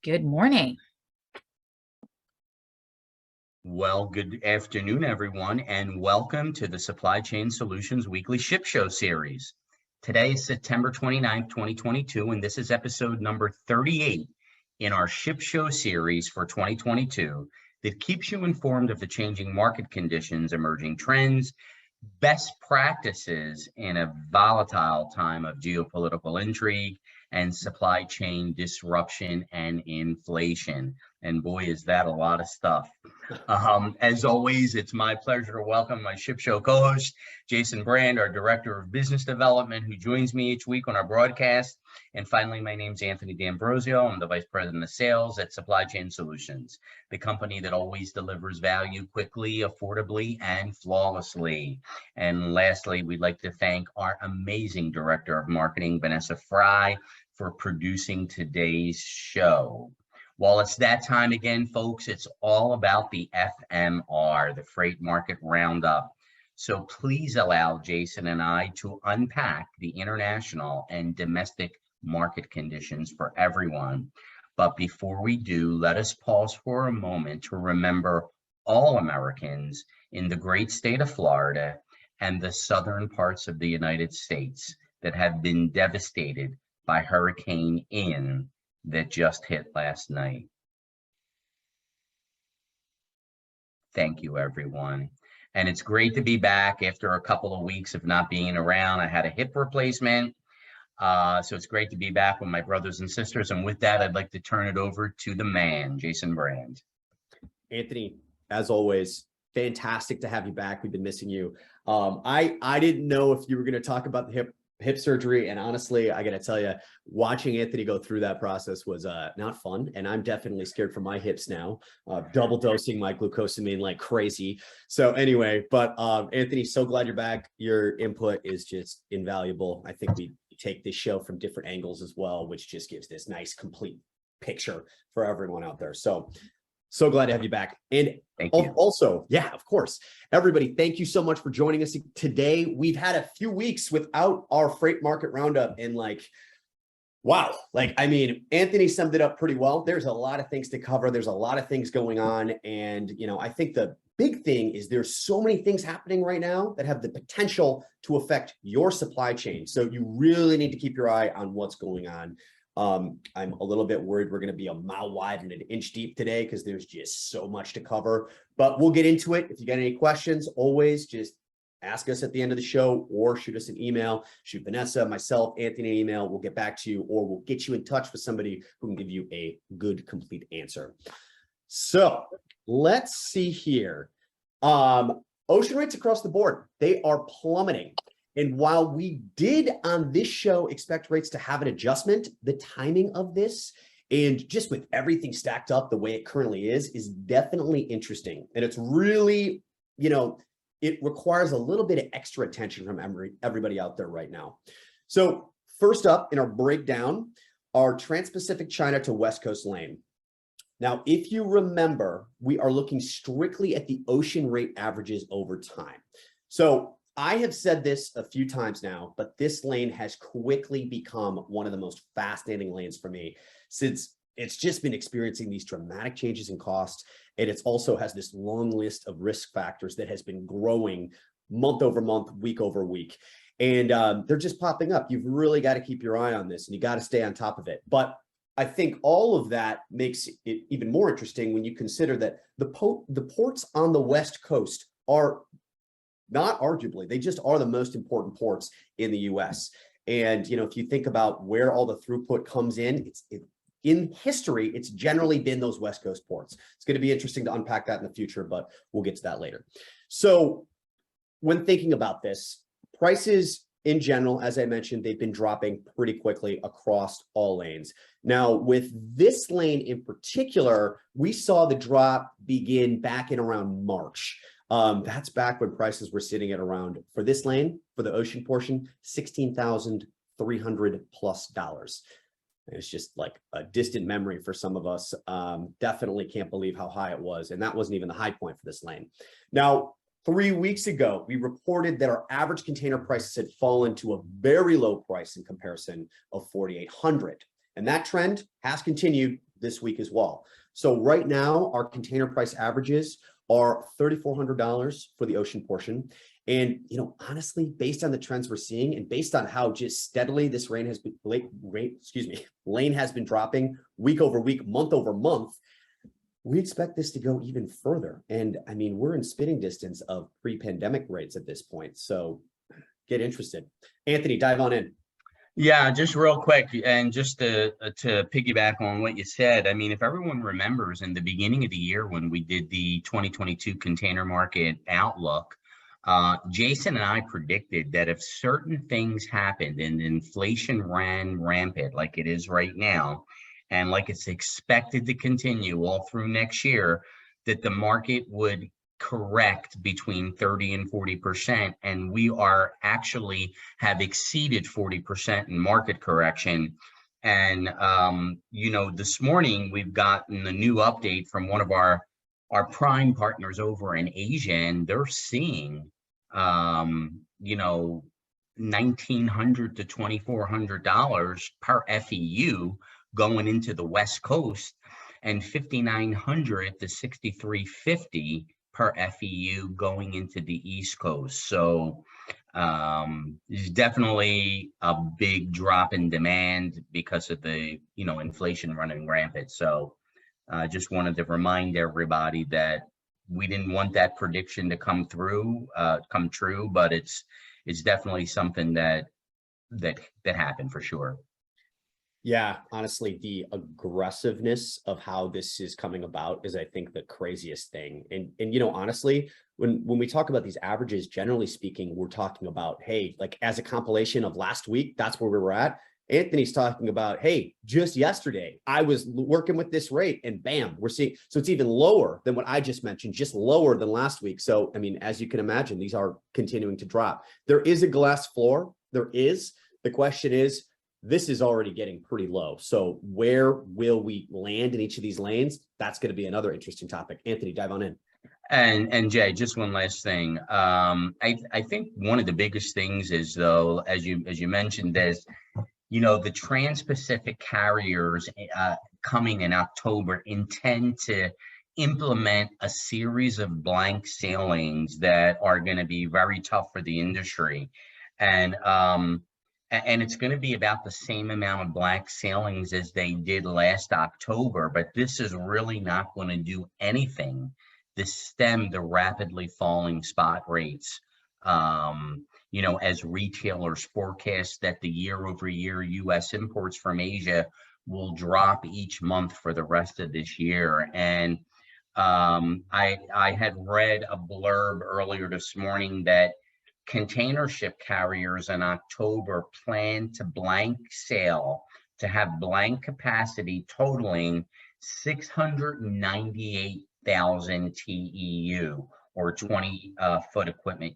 Good morning. Well, good afternoon, everyone, and welcome to the Supply Chain Solutions Weekly Ship Show series. Today is September 29th, 2022, and this is episode number 38 in our Ship Show series for 2022 that keeps you informed of the changing market conditions, emerging trends, best practices in a volatile time of geopolitical intrigue and supply chain disruption and inflation. And boy, is that a lot of stuff. As always, it's my pleasure to welcome my Ship Show co-host, Jason Brand, our Director of Business Development, who joins me each week on our broadcast. And finally, my name's Anthony D'Ambrosio. I'm the Vice President of Sales at Supply Chain Solutions, the company that always delivers value quickly, affordably, and flawlessly. And lastly, we'd like to thank our amazing Director of Marketing, Vanessa Fry, for producing today's show. Well, it's that time again, folks. It's all about the FMR, the Freight Market Roundup. So please allow Jason and I to unpack the international and domestic market conditions for everyone. But before we do, let us pause for a moment to remember all Americans in the great state of Florida and the southern parts of the United States that have been devastated by Hurricane Ian that just hit last night. Thank you, everyone. And it's great to be back after a couple of weeks of not being around. I had a hip replacement, so it's great to be back with my brothers and sisters. And with that, I'd like to turn it over to the man, Jason Brand. Anthony, as always, fantastic to have you back. We've been missing you. I didn't know if you were going to talk about the hip surgery, and honestly, I gotta tell you, watching Anthony go through that process was not fun, and I'm definitely scared for my hips now, double dosing my glucosamine like crazy. So anyway, but Anthony, so glad you're back. Your input is just invaluable. I think we take this show from different angles as well, which just gives this nice complete picture for everyone out there. So glad to have you back. And also, yeah, of course, everybody, thank you so much for joining us today. We've had a few weeks without our Freight Market Roundup, and wow, I mean, Anthony summed it up pretty well. There's a lot of things to cover. There's a lot of things going on. And, I think the big thing is there's so many things happening right now that have the potential to affect your supply chain. So you really need to keep your eye on what's going on. I'm a little bit worried we're going to be a mile wide and an inch deep today because there's just so much to cover, but we'll get into it. If you got any questions, always just ask us at the end of the show or shoot us an email, shoot Vanessa, myself, Anthony an email. We'll get back to you, or we'll get you in touch with somebody who can give you a good, complete answer. So let's see here. Ocean rates across the board, they are plummeting. And while we did on this show expect rates to have an adjustment, the timing of this and just with everything stacked up the way it currently is definitely interesting. And it's really, it requires a little bit of extra attention from everybody out there right now. So first up in our breakdown, our Trans-Pacific China to West Coast lane. Now, if you remember, we are looking strictly at the ocean rate averages over time. So I have said this a few times now, but this lane has quickly become one of the most fascinating lanes for me since it's just been experiencing these dramatic changes in cost. And it also has this long list of risk factors that has been growing month over month, week over week. And they're just popping up. You've really got to keep your eye on this and you got to stay on top of it. But I think all of that makes it even more interesting when you consider that the ports on the West Coast are not arguably, they just are the most important ports in the US. And, if you think about where all the throughput comes in, in history, it's generally been those West Coast ports. It's going to be interesting to unpack that in the future, but we'll get to that later. So when thinking about this, prices in general, as I mentioned, they've been dropping pretty quickly across all lanes. Now, with this lane in particular, we saw the drop begin back in around March. That's back when prices were sitting at around, for this lane, for the ocean portion, $16,300+. It's just like a distant memory for some of us. Definitely can't believe how high it was. And that wasn't even the high point for this lane. Now, 3 weeks ago, we reported that our average container prices had fallen to a very low price in comparison of $4,800. And that trend has continued this week as well. So right now, our container price averages are $3,400 for the ocean portion. And, honestly, based on the trends we're seeing and based on how just steadily this lane has been dropping week over week, month over month, we expect this to go even further. And I mean, we're in spitting distance of pre-pandemic rates at this point. So get interested. Anthony, dive on in. Yeah, just real quick, and just to piggyback on what you said, I mean, if everyone remembers in the beginning of the year when we did the 2022 container market outlook, Jason and I predicted that if certain things happened and inflation ran rampant like it is right now, and like it's expected to continue all through next year, that the market would correct between 30 and 40%, and we are actually have exceeded 40% in market correction. And this morning we've gotten a new update from one of our prime partners over in Asia, and they're seeing $1,900 to $2,400 per FEU going into the West Coast, and $5,900 to $6,350 per FEU going into the East Coast. So there's definitely a big drop in demand because of the inflation running rampant. So just wanted to remind everybody that we didn't want that prediction to come true, but it's definitely something that happened for sure. Yeah, honestly, the aggressiveness of how this is coming about is, I think, the craziest thing. And honestly, when we talk about these averages, generally speaking, we're talking about, hey, like as a compilation of last week, that's where we were at. Anthony's talking about, hey, just yesterday, I was working with this rate and bam, we're seeing, so it's even lower than what I just mentioned, just lower than last week. So, I mean, as you can imagine, these are continuing to drop. There is a glass floor. There is. The question is, this is already getting pretty low. So where will we land in each of these lanes? That's going to be another interesting topic. Anthony, dive on in. And Jay, just one last thing. I think one of the biggest things is, though, as you mentioned, is the Trans-Pacific carriers coming in October intend to implement a series of blank sailings that are going to be very tough for the industry. And it's going to be about the same amount of blank sailings as they did last October, but this is really not going to do anything to stem the rapidly falling spot rates. As retailers forecast that the year-over-year U.S. imports from Asia will drop each month for the rest of this year. And I had read a blurb earlier this morning that container ship carriers in October plan to blank sail to have blank capacity totaling 698,000 TEU, or 20-foot equipment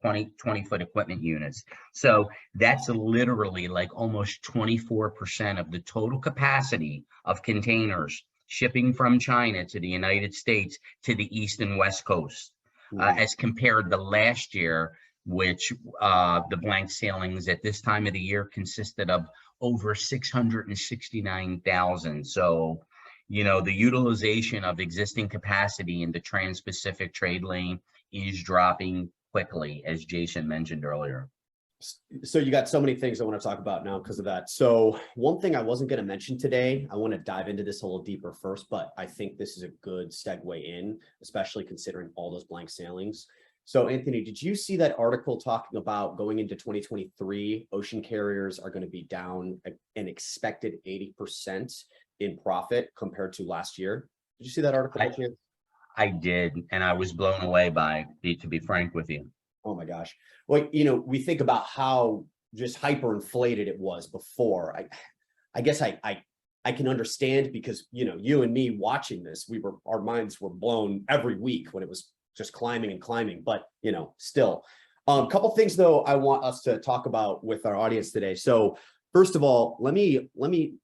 20-foot equipment units. So that's literally like almost 24% of the total capacity of containers shipping from China to the United States to the East and West Coast, as compared to last year, which the blank sailings at this time of the year consisted of over 669,000. So, the utilization of existing capacity in the Trans-Pacific trade lane is dropping quickly, as Jason mentioned earlier. So you got so many things I want to talk about now because of that. So one thing I wasn't going to mention today, I want to dive into this a little deeper first, but I think this is a good segue in, especially considering all those blank sailings. So Anthony, did you see that article talking about going into 2023, ocean carriers are going to be down an expected 80% in profit compared to last year? Did you see that article? I did, and I was blown away by it, to be frank with you. Oh my gosh. Well, we think about how just hyperinflated it was before. I guess I can understand because, you and me watching this, our minds were blown every week when it was just climbing and climbing, but, still. A couple things though I want us to talk about with our audience today. So first of all, let me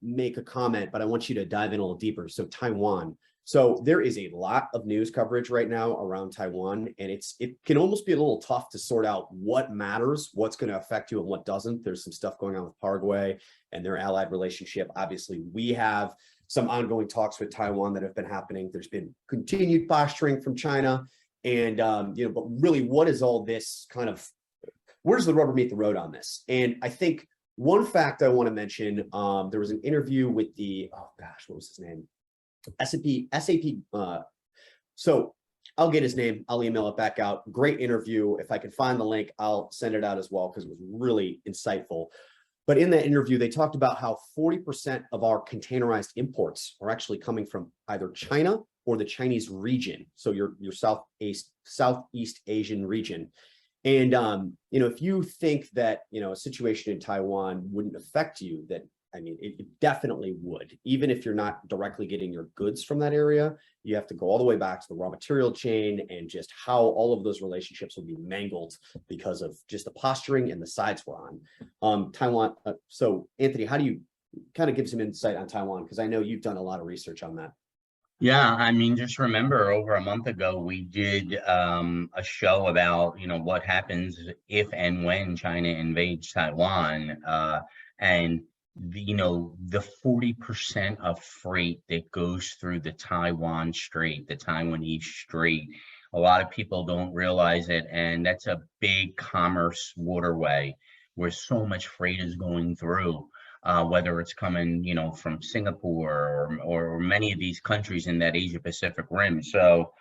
make a comment, but I want you to dive in a little deeper. So Taiwan. So there is a lot of news coverage right now around Taiwan, and it can almost be a little tough to sort out what matters, what's going to affect you and what doesn't. There's some stuff going on with Paraguay and their allied relationship. Obviously, we have some ongoing talks with Taiwan that have been happening. There's been continued posturing from China. And, but really, what is all this kind of, where does the rubber meet the road on this? And I think one fact I want to mention, there was an interview with the, what was his name? SAP. So I'll get his name. I'll email it back out. Great interview. If I can find the link, I'll send it out as well because it was really insightful. But in that interview, they talked about how 40% of our containerized imports are actually coming from either China or the Chinese region. So your Southeast Asian region. And, if you think that, a situation in Taiwan wouldn't affect you, that, it definitely would. Even if you're not directly getting your goods from that area, you have to go all the way back to the raw material chain and just how all of those relationships will be mangled because of just the posturing and the sides we're on. Taiwan. So Anthony, how do you kind of give some insight on Taiwan? Because I know you've done a lot of research on that. Yeah, just remember over a month ago, we did a show about, what happens if and when China invades Taiwan. And the 40% of freight that goes through the Taiwanese Strait, a lot of people don't realize it. And that's a big commerce waterway where so much freight is going through. Whether it's coming, from Singapore or many of these countries in that Asia Pacific rim. So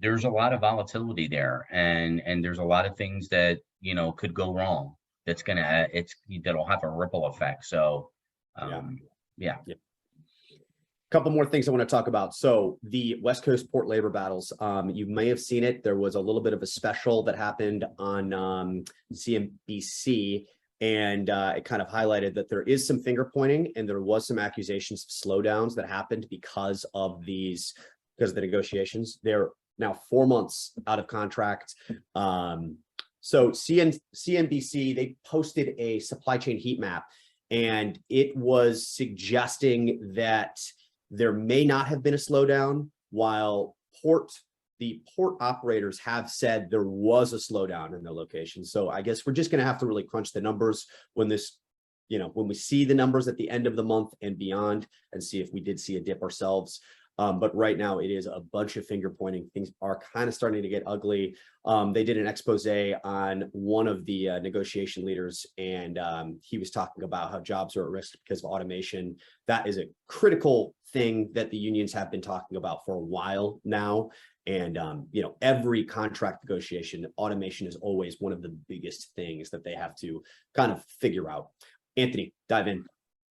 there's a lot of volatility there, and there's a lot of things that could go wrong. That'll have a ripple effect. So yeah. A couple more things I want to talk about. So the West Coast port labor battles, you may have seen it. There was a little bit of a special that happened on CNBC. And it kind of highlighted that there is some finger pointing and there was some accusations of slowdowns that happened because of the negotiations. They're now 4 months out of contract. So CNBC, they posted a supply chain heat map, and it was suggesting that there may not have been a slowdown, while the port operators have said there was a slowdown in their location. So I guess we're just going to have to really crunch the numbers when when we see the numbers at the end of the month and beyond, and see if we did see a dip ourselves. But right now it is a bunch of finger pointing. Things are kind of starting to get ugly. They did an expose on one of the negotiation leaders, and he was talking about how jobs are at risk because of automation. That is a critical thing that the unions have been talking about for a while now. And, every contract negotiation, automation is always one of the biggest things that they have to kind of figure out. Anthony, dive in.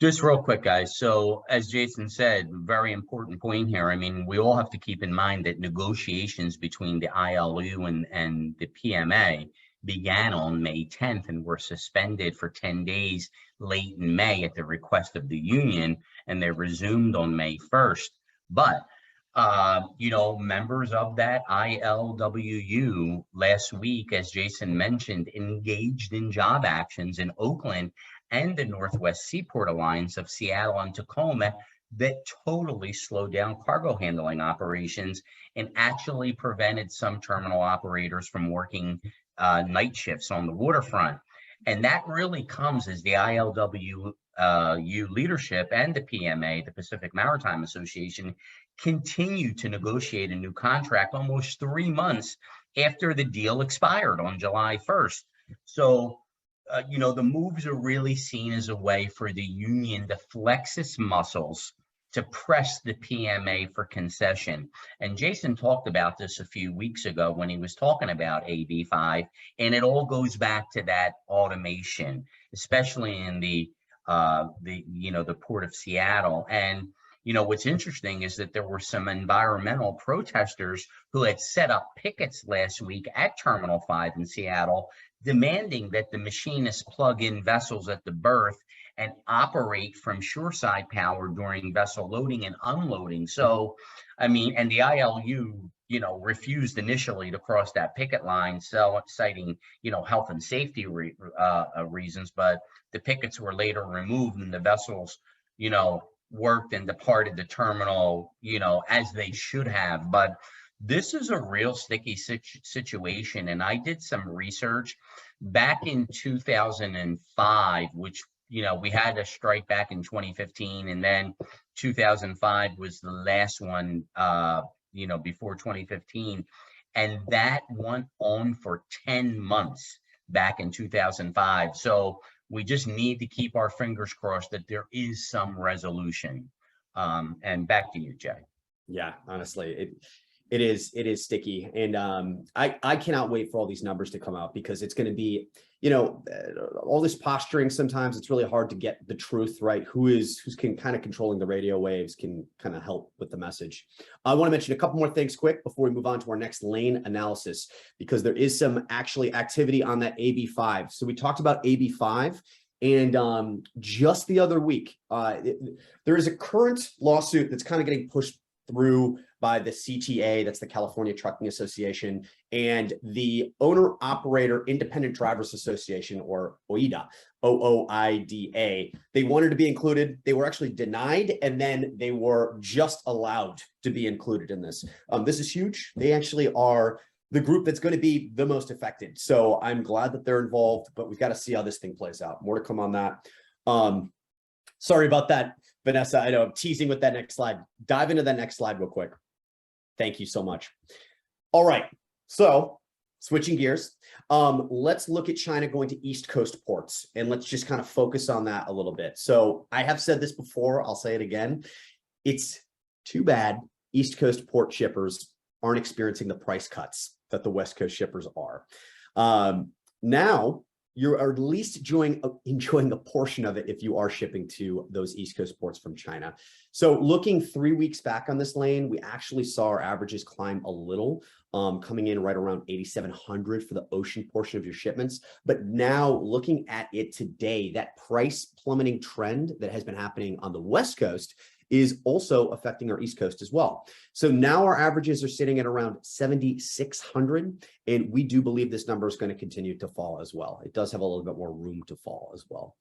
Just real quick, guys. So as Jason said, very important point here. We all have to keep in mind that negotiations between the ILU and the PMA began on May 10th and were suspended for 10 days late in May at the request of the union, and they resumed on May 1st. But members of that ILWU last week, as Jason mentioned, engaged in job actions in Oakland and the Northwest Seaport Alliance of Seattle and Tacoma that totally slowed down cargo handling operations and actually prevented some terminal operators from working night shifts on the waterfront. And that really comes as the ILWU leadership and the PMA, the Pacific Maritime Association, continue to negotiate a new contract almost 3 months after the deal expired on July 1st. So, the moves are really seen as a way for the union to flex its muscles to press the PMA for concession. And Jason talked about this a few weeks ago when he was talking about AB5, and it all goes back to that automation, especially in the Port of Seattle. And what's interesting is that there were some environmental protesters who had set up pickets last week at Terminal 5 in Seattle, demanding that the machinists plug in vessels at the berth and operate from shoreside power during vessel loading and unloading. So, and the ILU, refused initially to cross that picket line, citing, health and safety reasons, but the pickets were later removed and the vessels, worked and departed the terminal, as they should have. But this is a real sticky situation. And I did some research back in 2005, which, we had a strike back in 2015, and then 2005 was the last one, before 2015. And that went on for 10 months back in 2005. So we just need to keep our fingers crossed that there is some resolution. And back to you, Jay. Yeah, honestly, it is sticky, and I cannot wait for all these numbers to come out, because it's going to be, all this posturing. Sometimes it's really hard to get the truth right. Who's kind of controlling the radio waves can kind of help with the message. I want to mention a couple more things quick before we move on to our next lane analysis, because there is some actually activity on that AB5. So we talked about AB5. And just the other week, there is a current lawsuit that's kind of getting pushed through by the CTA, that's the California Trucking Association, and the Owner Operator Independent Drivers Association, or OIDA, OOIDA. They wanted to be included. They were actually denied, and then they were just allowed to be included in this. This is huge. They actually are the group that's going to be the most affected. So I'm glad that they're involved, but we've got to see how this thing plays out. More to come on that. Sorry about that, Vanessa. I know I'm teasing with that next slide. Dive into that next slide real quick. Thank you so much. All right, so switching gears, let's look at China going to East Coast ports, and let's just kind of focus on that a little bit. So I have said this before, I'll say it again. It's too bad East Coast port shippers aren't experiencing the price cuts that the West Coast shippers are. Now, you're at least enjoying a portion of it if you are shipping to those East Coast ports from China. So looking 3 weeks back on this lane, we actually saw our averages climb a little, coming in right around 8,700 for the ocean portion of your shipments. But now looking at it today, that price plummeting trend that has been happening on the West Coast is also affecting our East Coast as well. So now our averages are sitting at around 7,600, and we do believe this number is going to continue to fall as well. It does have a little bit more room to fall as well.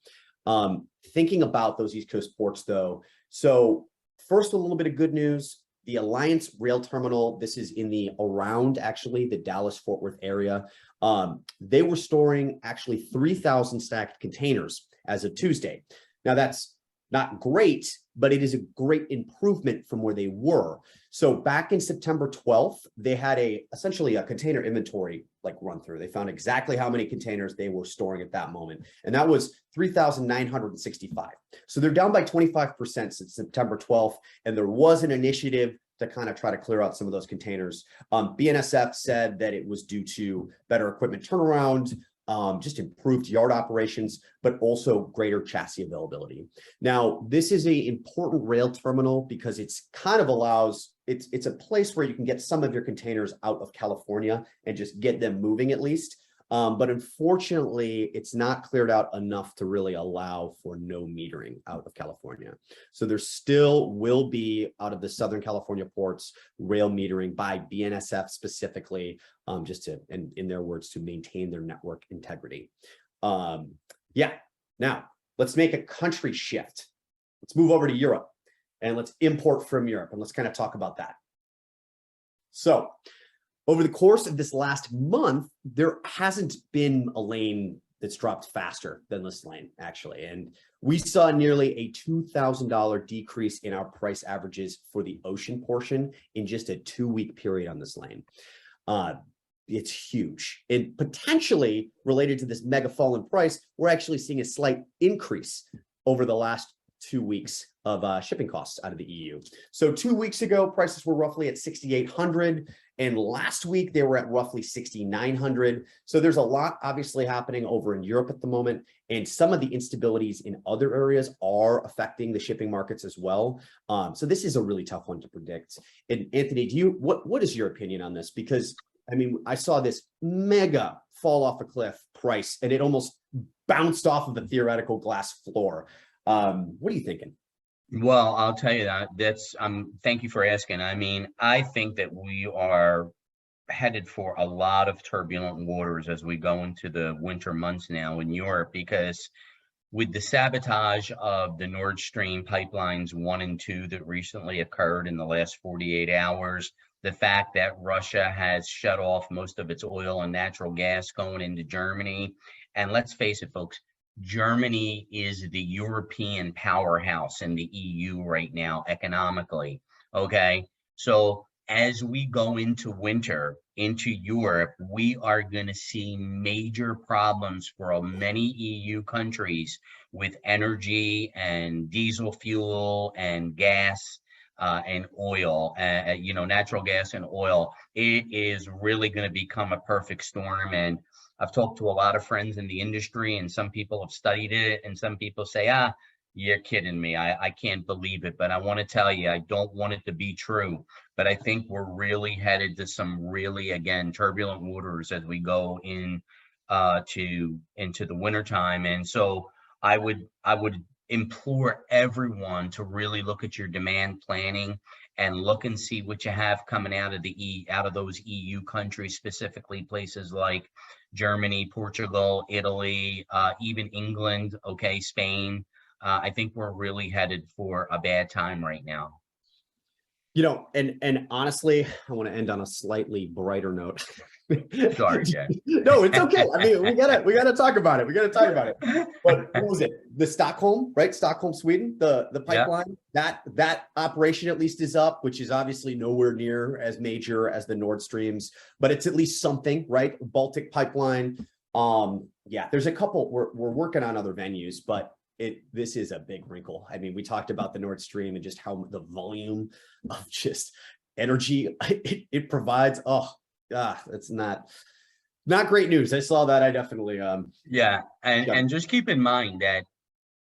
Thinking about those East Coast ports though, so first, a little bit of good news. The Alliance Rail Terminal, this is around actually the Dallas-Fort Worth area. They were storing actually 3,000 stacked containers as of Tuesday. Now that's not great, but it is a great improvement from where they were. So back in September 12th, they had essentially a container inventory run through. They found exactly how many containers they were storing at that moment. And that was 3,965. So they're down by 25% since September 12th. And there was an initiative to kind of try to clear out some of those containers. BNSF said that it was due to better equipment turnaround, just improved yard operations, but also greater chassis availability. Now, this is an important rail terminal because it's kind of it's a place where you can get some of your containers out of California and just get them moving at least. But unfortunately, it's not cleared out enough to really allow for no metering out of California. So there still will be, out of the Southern California ports, rail metering by BNSF specifically, just to, and in their words, to maintain their network integrity. Yeah, now let's make a country shift. Let's move over to Europe and let's import from Europe, and let's kind of talk about that. So, over the course of this last month, there hasn't been a lane that's dropped faster than this lane, actually. And we saw nearly a $2,000 decrease in our price averages for the ocean portion in just a 2-week period on this lane. It's huge. And potentially related to this mega fall in price, we're actually seeing a slight increase over the last 2 weeks of shipping costs out of the EU. So 2 weeks ago, prices were roughly at 6,800, and last week they were at roughly 6,900. So there's a lot obviously happening over in Europe at the moment, and some of the instabilities in other areas are affecting the shipping markets as well. So this is a really tough one to predict. And Anthony, what is your opinion on this? Because I mean, I saw this mega fall off a cliff price, and it almost bounced off of the theoretical glass floor. What are you thinking? Well, I'll tell you that's thank you for asking. I mean, I think that we are headed for a lot of turbulent waters as we go into the winter months now in Europe, because with the sabotage of the Nord Stream pipelines 1 and 2 that recently occurred in the last 48 hours, the fact that Russia has shut off most of its oil and natural gas going into Germany, and let's face it, folks, Germany is the European powerhouse in the EU right now economically. Okay. So as we go into winter into Europe, we are going to see major problems for many EU countries with energy and diesel fuel and gas and oil, natural gas and oil. It is really going to become a perfect storm. And I've talked to a lot of friends in the industry, and some people have studied it, and some people say, you're kidding me. I can't believe it. But I want to tell you, I don't want it to be true. But I think we're really headed to some really, again, turbulent waters as we go into the wintertime. And so I would implore everyone to really look at your demand planning and look and see what you have coming out of those EU countries, specifically places like Germany, Portugal, Italy, even England, okay, Spain. I think we're really headed for a bad time right now. And honestly, I want to end on a slightly brighter note. Sorry, Jay. No, it's okay. I mean, we gotta talk about it. But what was it? The Stockholm, right? Stockholm, Sweden, the pipeline, that operation at least is up, which is obviously nowhere near as major as the Nord Streams, but it's at least something, right? Baltic pipeline. There's a couple, we're working on other venues, but this is a big wrinkle. I mean, we talked about the Nord Stream and just how the volume of just energy it provides. That's not great news. I saw that. I definitely and just keep in mind that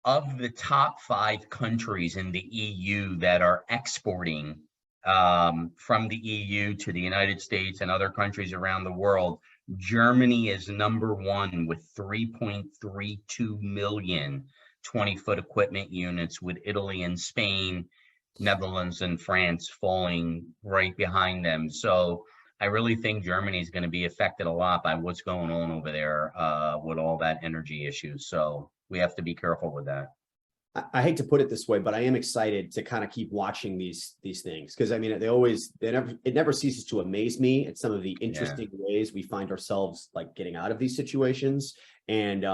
of the top 5 countries in the EU that are exporting from the EU to the United States and other countries around the world, Germany is number 1 with 3.32 million 20-foot equipment units, with Italy and Spain, Netherlands and France falling right behind them. So I really think Germany is going to be affected a lot by what's going on over there with all that energy issues. So we have to be careful with that. I hate to put it this way, but I am excited to kind of keep watching these things, because I mean, it never ceases to amaze me at some of the interesting ways we find ourselves like getting out of these situations. And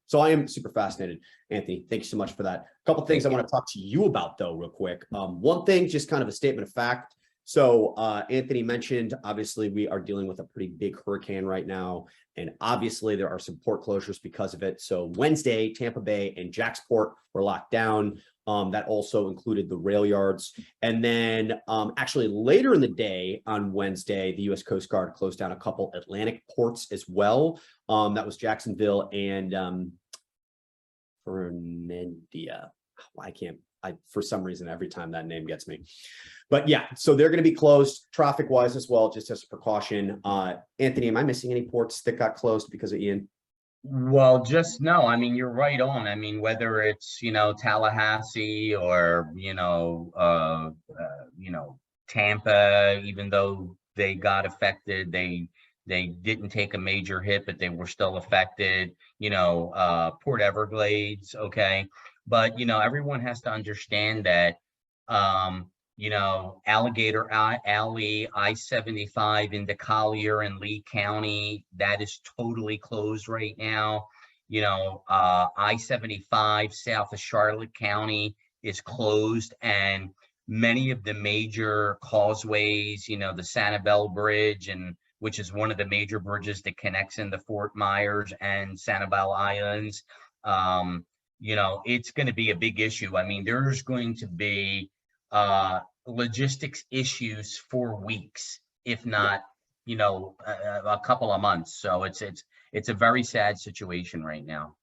so I am super fascinated. Anthony, thank you so much for that. A couple of things I want to talk to you about though, real quick. One thing, just kind of a statement of fact. So Anthony mentioned, obviously, we are dealing with a pretty big hurricane right now, and obviously there are some port closures because of it. So Wednesday, Tampa Bay and Jacksport were locked down. That also included the rail yards. And then actually later in the day on Wednesday, the U.S. Coast Guard closed down a couple Atlantic ports as well. That was Jacksonville and Fernandina. For some reason, every time that name gets me. But yeah, so they're going to be closed traffic wise as well, just as a precaution. Anthony, am I missing any ports that got closed because of Ian? Well, just no. I mean, you're right on. I mean, whether it's, Tallahassee or, Tampa, even though they got affected, they didn't take a major hit, but they were still affected, Port Everglades. Okay. But, everyone has to understand that, Alligator Alley, I-75 into Collier and Lee County, that is totally closed right now. I-75 south of Charlotte County is closed, and many of the major causeways, the Sanibel Bridge, which is one of the major bridges that connects into Fort Myers and Sanibel Islands. It's going to be a big issue. I mean, there's going to be logistics issues for weeks, if not, a couple of months. So it's a very sad situation right now.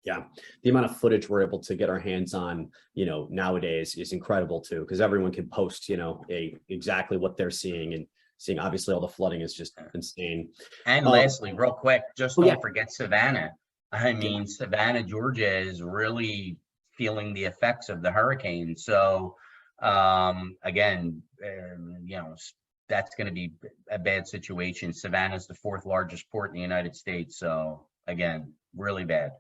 Yeah, the amount of footage we're able to get our hands on, nowadays is incredible too, because everyone can post, exactly what they're seeing, and seeing obviously all the flooding is just insane. And lastly, real quick, just don't forget Savannah. I mean, Savannah, Georgia is really feeling the effects of the hurricane. So again, that's going to be a bad situation. Savannah is the 4th largest port in the United States. So again, really bad.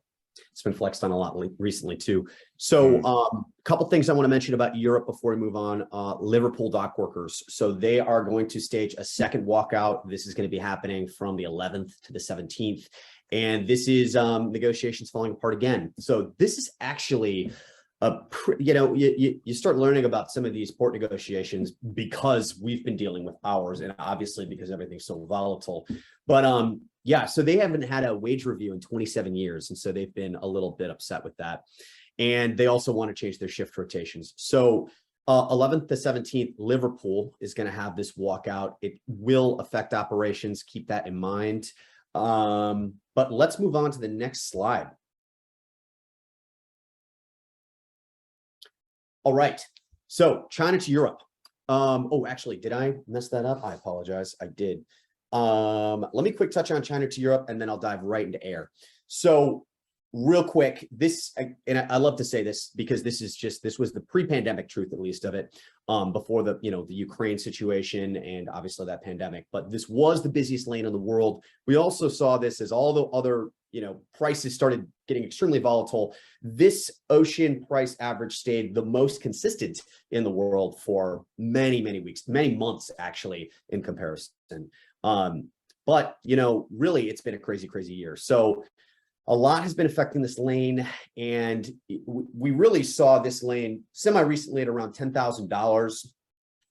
It's been flexed on a lot recently too. So a couple things I want to mention about Europe before we move on. Liverpool dock workers. So they are going to stage a second walkout. This is going to be happening from the 11th to the 17th. And this is negotiations falling apart again. So this is actually you start learning about some of these port negotiations because we've been dealing with ours, and obviously because everything's so volatile. But yeah, so they haven't had a wage review in 27 years, and so they've been a little bit upset with that. And they also want to change their shift rotations. So 11th to 17th, Liverpool is going to have this walkout. It will affect operations. Keep that in mind. But let's move on to the next slide. All right. So China to Europe. Oh, actually, did I mess that up? I apologize. I did. Let me quick touch on China to Europe, and then I'll dive right into air. So real quick, and I love to say this because this was the pre-pandemic truth, at least, of it, before the Ukraine situation and obviously that pandemic. But this was the busiest lane in the world. We also saw this as all the other prices started getting extremely volatile. This ocean price average stayed the most consistent in the world for many, many weeks, many months, actually, in comparison. But really, it's been a crazy, crazy year. So a lot has been affecting this lane, and we really saw this lane semi-recently at around $10,000.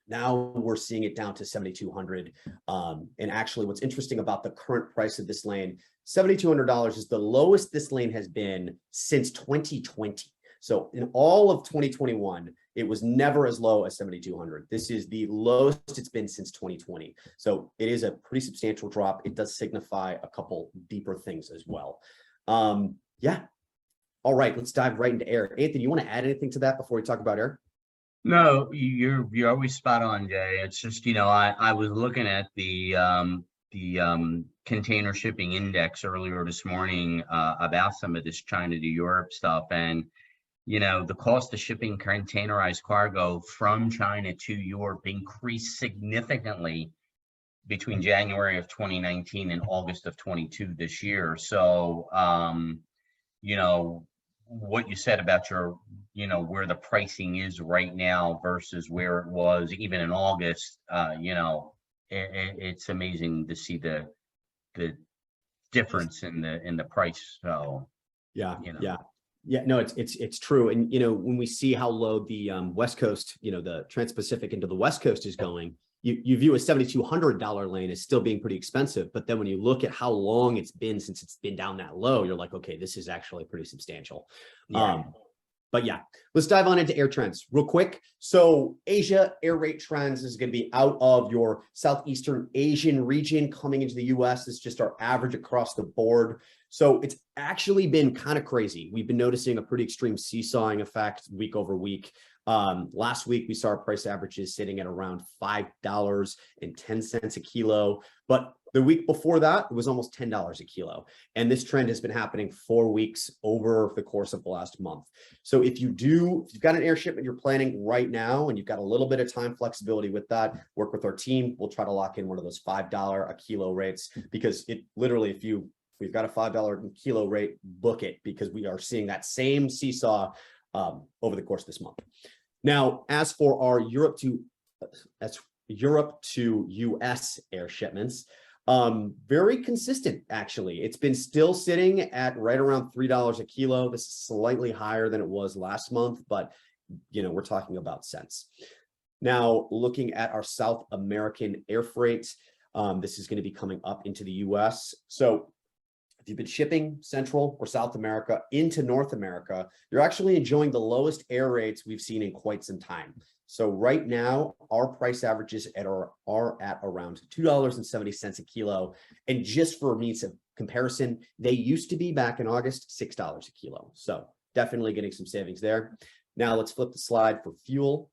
Now we're seeing it down to $7,200. And actually, what's interesting about the current price of this lane, $7,200 is the lowest this lane has been since 2020. So in all of 2021, it was never as low as 7,200. This is the lowest it's been since 2020. So it is a pretty substantial drop. It does signify a couple deeper things as well. Yeah. All right, let's dive right into air. Anthony, you want to add anything to that before we talk about air? No, you're always spot on, Jay. It's just, I was looking at the container shipping index earlier this morning about some of this China to Europe stuff, and the cost of shipping containerized cargo from China to Europe increased significantly between January of 2019 and August of 22 this year. So, what you said about where the pricing is right now versus where it was even in August, it's amazing to see the difference in the price. So yeah. No, it's true. And when we see how low the West Coast, the Trans-Pacific into the West Coast is going, you view a $7,200 lane as still being pretty expensive. But then when you look at how long it's been since it's been down that low, you're like, okay, this is actually pretty substantial. Yeah. But yeah, let's dive on into air trends real quick. So Asia air rate trends is going to be out of your Southeastern Asian region coming into the US. It's just our average across the board. So it's actually been kind of crazy. We've been noticing a pretty extreme seesawing effect week over week. Last week, we saw our price averages sitting at around $5.10 a kilo. But the week before that, it was almost $10 a kilo. And this trend has been happening 4 weeks over the course of the last month. So if you've got an air shipment you're planning right now, and you've got a little bit of time flexibility with that, work with our team. We'll try to lock in one of those $5 a kilo rates, because it literally, we've got a $5 a kilo rate, book it, because we are seeing that same seesaw over the course of this month. Now, as for our Europe to US air shipments, very consistent, actually. It's been still sitting at right around $3 a kilo. This is slightly higher than it was last month, but we're talking about cents. Now, looking at our South American air freight, this is going to be coming up into the US. So if you've been shipping Central or South America into North America, you're actually enjoying the lowest air rates we've seen in quite some time. So right now, our price averages are at around $2.70 a kilo. And just for means of comparison, they used to be back in August, $6 a kilo. So definitely getting some savings there. Now let's flip the slide for fuel.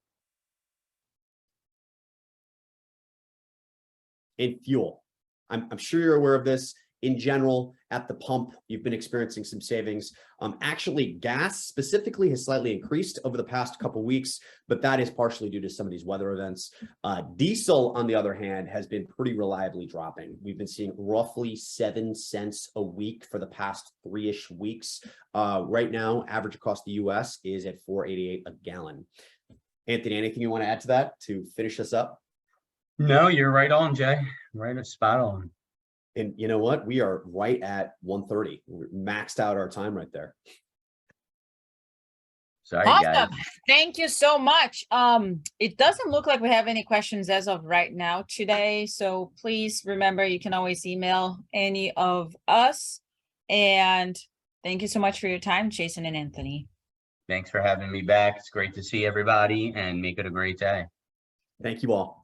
In fuel, I'm sure you're aware of this. In general, at the pump, you've been experiencing some savings. Actually, gas specifically has slightly increased over the past couple of weeks, but that is partially due to some of these weather events. Diesel, on the other hand, has been pretty reliably dropping. We've been seeing roughly 7 cents a week for the past 3-ish weeks. Right now, average across the US is at $4.88 a gallon. Anthony, anything you want to add to that to finish this up? No, you're right on, Jay. Right, spot on. And you know what? We are right at 1:30. We're maxed out our time right there. Sorry, guys. Awesome. Thank you so much. It doesn't look like we have any questions as of right now today. So please remember, you can always email any of us. And thank you so much for your time, Jason and Anthony. Thanks for having me back. It's great to see everybody and make it a great day. Thank you all.